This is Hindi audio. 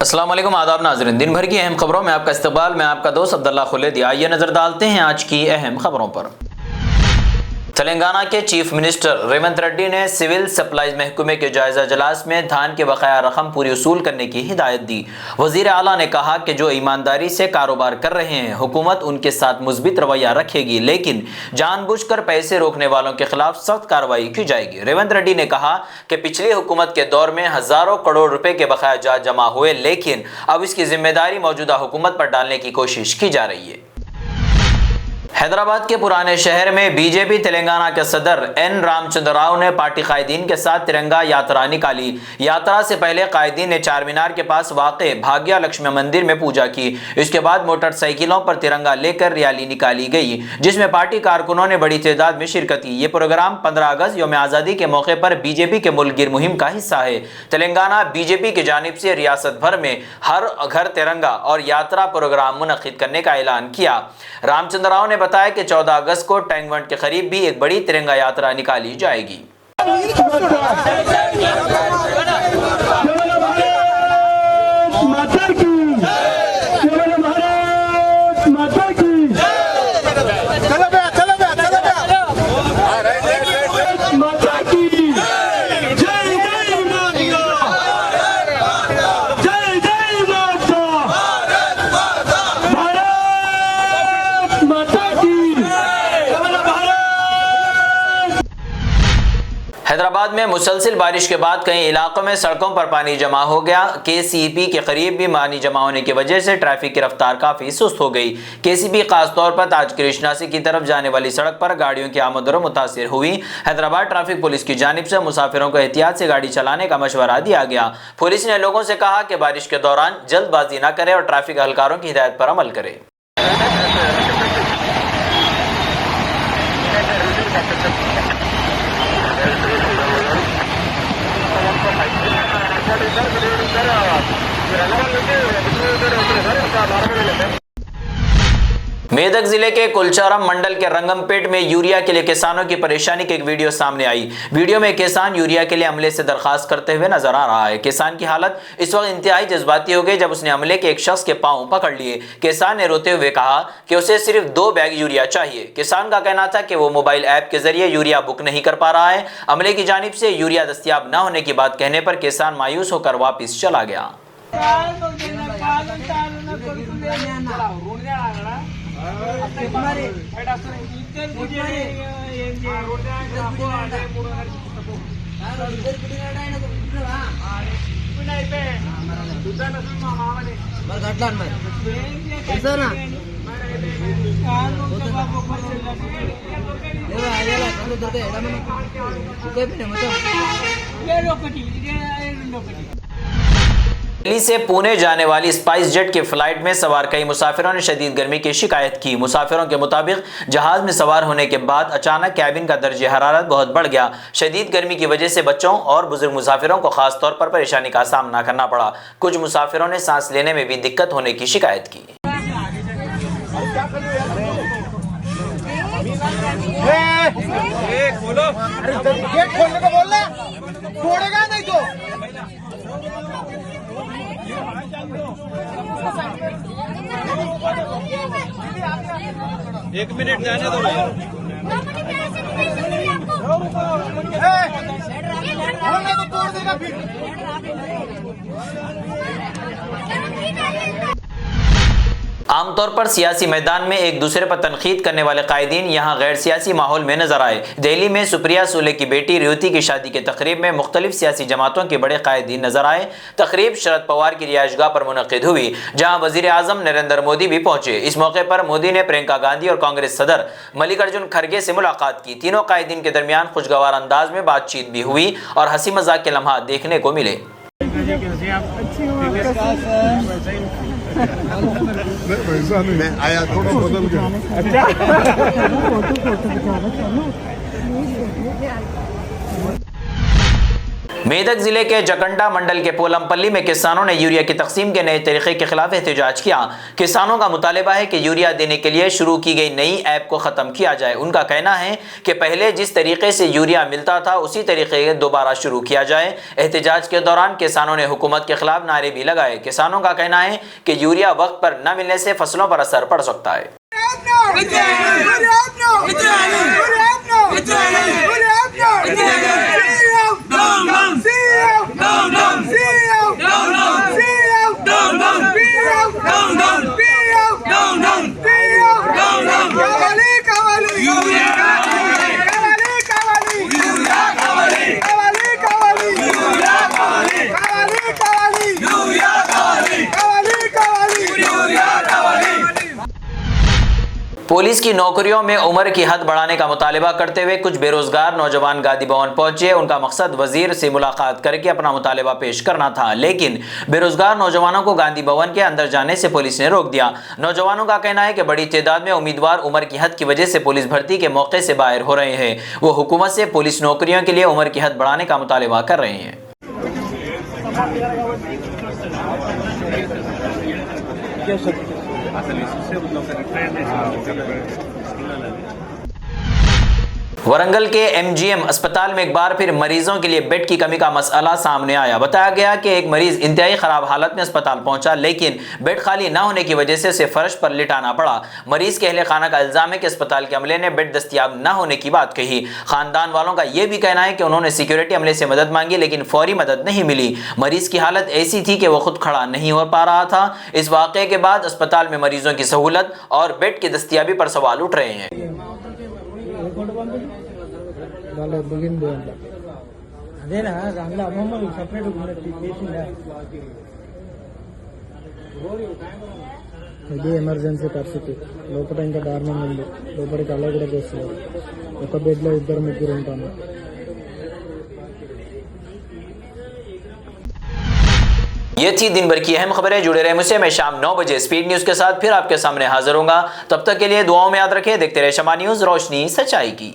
अस्सलाम वालेकुम, आदाब नाज़रीन। दिन भर की अहम खबरों में आपका इस्तकबाल। मैं आपका दोस्त अब्दुल्ला खुलेदी। आइए नजर डालते हैं आज की अहम खबरों पर। तेलंगाना के चीफ मिनिस्टर रेवंत रेड्डी ने सिविल सप्लाईज महकमे के जायजा इजलास में धान के बकाया रकम पूरी वसूल करने की हिदायत दी। वजीर आला ने कहा कि जो ईमानदारी से कारोबार कर रहे हैं हुकूमत उनके साथ मुस्बित रवैया रखेगी, लेकिन जानबूझकर पैसे रोकने वालों के खिलाफ सख्त कार्रवाई की जाएगी। रेवंत रेड्डी ने कहा कि पिछली हुकूमत के दौर में हजारों करोड़ रुपए के बकाया जमा हुए, लेकिन अब इसकी जिम्मेदारी मौजूदा हुकूमत पर डालने की कोशिश की जा रही है। हैदराबाद के पुराने शहर में बीजेपी तेलंगाना के सदर एन रामचंद्र राव ने पार्टी कायदीन के साथ तिरंगा यात्रा निकाली। यात्रा से पहले कायदीन ने चार मीनार के पास वाक़े भाग्य लक्ष्मी मंदिर में पूजा की। इसके बाद मोटरसाइकिलों पर तिरंगा लेकर रैली निकाली गई, जिसमें पार्टी कारकुनों ने बड़ी तादाद में शिरकत की। ये प्रोग्राम 15 अगस्त यौम आज़ादी के मौके पर बीजेपी के मुल्कगिर मुहिम का हिस्सा है। तेलंगाना बीजेपी की जानिब से रियासत भर में हर घर तिरंगा और यात्रा प्रोग्राम मुनक्किद करने का ऐलान किया। रामचंद्र राव ने बताया कि 14 अगस्त को टैंक बंड के करीब भी एक बड़ी तिरंगा यात्रा निकाली जाएगी। हैदराबाद में मुसलसिल बारिश के बाद कई इलाकों में सड़कों पर पानी जमा हो गया। केसीपी के करीब भी पानी जमा होने की वजह से ट्रैफिक की रफ्तार काफी सुस्त हो गई। केसीपी खासतौर पर ताज कृष्णासी की तरफ जाने वाली सड़क पर गाड़ियों की आमदोरफ्त मुतासिर हुई। हैदराबाद ट्रैफिक पुलिस की जानिब से मुसाफिरों को एहतियात से गाड़ी चलाने का मशवरा दिया गया। पुलिस ने लोगों से कहा कि बारिश के दौरान जल्दबाजी न करें और ट्रैफिक एहलकारों की हिदायत पर अमल करें। मेदक जिले के कुलचारम मंडल के रंगमपेट में यूरिया के लिए किसानों की परेशानी की एक वीडियो सामने आई। वीडियो में किसान यूरिया के लिए अमले से दरखास्त करते हुए नजर आ रहा है। किसान की हालत इस वक्त इंतहाई जज्बाती हो गई जब उसने अमले के एक शख्स के पांव पकड़ लिए। किसान ने रोते हुए कहा कि उसे सिर्फ 2 बैग यूरिया चाहिए। किसान का कहना था कि वो मोबाइल ऐप के जरिए यूरिया बुक नहीं कर पा रहा है। अमले की जानिब से यूरिया दस्तियाब न होने की बात कहने पर किसान मायूस होकर वापिस चला गया। दिल्ली से पुणे जाने वाली स्पाइस जेट की फ्लाइट में सवार कई मुसाफिरों ने शदीद गर्मी की शिकायत की। मुसाफिरों के मुताबिक जहाज में सवार होने के बाद अचानक कैबिन का दर्जे हरारत बहुत बढ़ गया। शदीद गर्मी की वजह से बच्चों और बुजुर्ग मुसाफिरों को खास तौर पर परेशानी का सामना करना पड़ा। कुछ मुसाफिरों ने सांस लेने में भी दिक्कत होने की शिकायत की। एक मिनट जाने दो भैया। तोड़ देगा फिर। आमतौर पर सियासी मैदान में एक दूसरे पर तनकीद करने वाले कायदीन यहाँ गैर सियासी माहौल में नजर आए। दिल्ली में सुप्रिया सूले की बेटी रेवती की शादी के तकरीब में मुख्तलिफ सियासी जमातों के बड़े कायदीन नजर आए। तकरीब शरद पवार की रिहायशगाह पर मुनक्किद हुई, जहाँ वजीर आजम नरेंद्र मोदी भी पहुंचे। इस मौके पर मोदी ने प्रियंका गांधी और कांग्रेस सदर मल्लिकार्जुन खड़गे से मुलाकात की। तीनों कायदीन के दरमियान खुशगवार अंदाज में बातचीत भी हुई और हंसी मजाक के लम्हात देखने को मिले। मैं आया थोड़ा बदल गया। मेदक जिले के जकंडा मंडल के पोलमपल्ली में किसानों ने यूरिया की तकसीम के नए तरीके के खिलाफ एहतजाज किया। किसानों का मुतालिबा है कि यूरिया देने के लिए शुरू की गई नई ऐप को ख़त्म किया जाए। उनका कहना है कि पहले जिस तरीके से यूरिया मिलता था उसी तरीके दोबारा शुरू किया जाए। एहतजाज के दौरान किसानों ने हुकूमत के खिलाफ नारे भी लगाए। किसानों का कहना है कि यूरिया वक्त पर न मिलने से फसलों पर असर पड़ सकता है। पुलिस की नौकरियों में उम्र की हद बढ़ाने का मुतालिबा करते हुए कुछ बेरोजगार नौजवान गांधी भवन पहुंचे। उनका मकसद वजीर से मुलाकात करके अपना मुतालिबा पेश करना था, लेकिन बेरोजगार नौजवानों को गांधी भवन के अंदर जाने से पुलिस ने रोक दिया। नौजवानों का कहना है कि बड़ी तादाद में उम्मीदवार उम्र की हद की वजह से पुलिस भर्ती के मौके से बाहर हो रहे हैं। वो हुकूमत से पुलिस नौकरियों के लिए उम्र की हद बढ़ाने का मुतालिबा कर रहे हैं। वरंगल के एमजीएम अस्पताल में एक बार फिर मरीजों के लिए बेड की कमी का मसला सामने आया। बताया गया कि एक मरीज इंतहाई खराब हालत में अस्पताल पहुंचा, लेकिन बेड खाली न होने की वजह से उसे फर्श पर लिटाना पड़ा। मरीज के अहले खाना का इल्जाम है कि अस्पताल के अमले ने बेड दस्तयाब न होने की बात कही। खानदान वालों का यह भी कहना है कि उन्होंने सिक्योरिटी अमले से मदद मांगी, लेकिन फौरी मदद नहीं मिली। मरीज की हालत ऐसी थी कि वह खुद खड़ा नहीं हो पा रहा था। इस वाक़े के बाद अस्पताल में मरीजों की सहूलत और बेड की दस्तयाबी पर सवाल उठ रहे हैं। ఇది ఎమర్జెన్సీ పరిస్థితి. లోపల ఇంకా దారుణం ఉంది. లోపలికి అలా కూడా చేస్తున్నారు. ఒక బెడ్ లో ఇద్దరు ముగ్గురు ఉంటాము. ये थी दिन भर की अहम खबरें। जुड़े रहे मुझसे। मैं शाम 9 बजे स्पीड न्यूज के साथ फिर आपके सामने हाजिर होऊंगा। तब तक के लिए दुआओं में याद रखें। देखते रहे शमा न्यूज, रोशनी सच्चाई की।